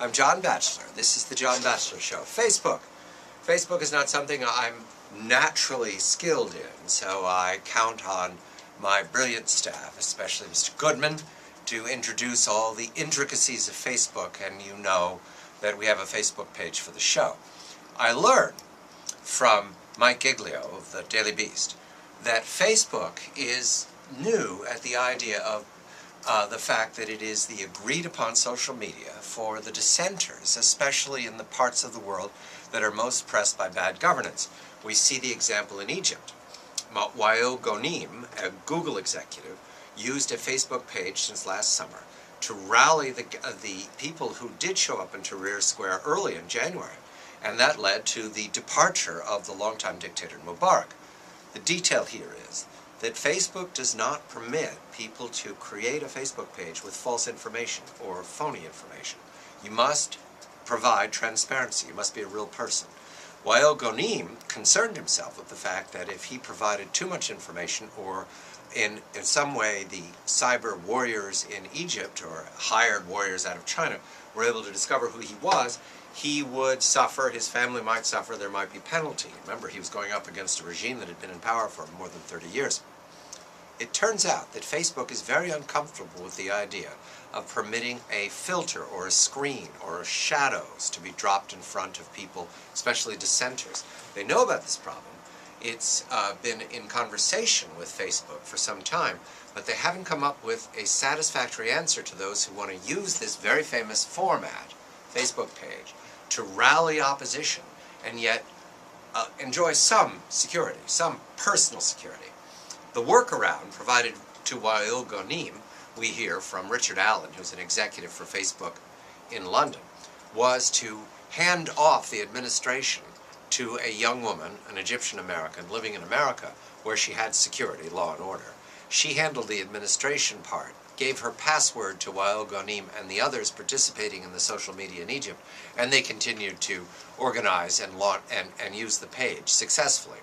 I'm John Batchelor. This is the John Batchelor Show. Facebook. Facebook is not something I'm naturally skilled in, so I count on my brilliant staff, especially Mr. Goodman, to introduce all the intricacies of Facebook, and you know that we have a Facebook page for the show. I learned from Mike Giglio of the Daily Beast that Facebook is new at the idea of the fact that it is the agreed-upon social media for the dissenters, especially in the parts of the world that are most pressed by bad governance. We see the example in Egypt. Wael Ghonim, a Google executive, used a Facebook page since last summer to rally the people who did show up in Tahrir Square early in January, and that led to the departure of the longtime dictator Mubarak. The detail here is that Facebook does not permit people to create a Facebook page with false information or phony information. You must provide transparency. You must be a real person. Wael Ghonim concerned himself with the fact that if he provided too much information, or in some way the cyber warriors in Egypt or hired warriors out of China were able to discover who he would suffer, his family might suffer, there might be penalty. Remember, he was going up against a regime that had been in power for more than 30 years. It turns out that Facebook is very uncomfortable with the idea of permitting a filter or a screen or shadows to be dropped in front of people, especially dissenters. They know about this problem. It's been in conversation with Facebook for some time, but they haven't come up with a satisfactory answer to those who want to use this very famous format, Facebook page, to rally opposition and yet enjoy some security, some personal security. The workaround provided to Wael Ghonim, we hear from Richard Allen, who's an executive for Facebook in London, was to hand off the administration to a young woman, an Egyptian American living in America, where she had security, law and order. She handled the administration part, gave her password to Wael Ghonim and the others participating in the social media in Egypt, and they continued to organize and use the page successfully.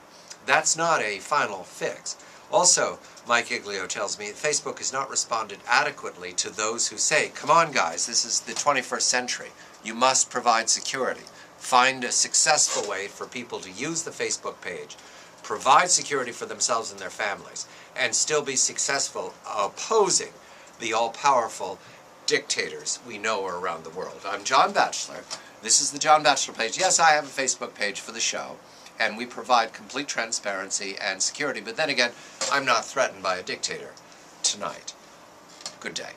That's not a final fix. Also, Mike Giglio tells me that Facebook has not responded adequately to those who say, come on guys, this is the 21st century. You must provide security. Find a successful way for people to use the Facebook page, provide security for themselves and their families, and still be successful opposing the all-powerful dictators we know are around the world. I'm John Batchelor. This is the John Batchelor page. Yes, I have a Facebook page for the show, and we provide complete transparency and security. But then again, I'm not threatened by a dictator tonight. Good day.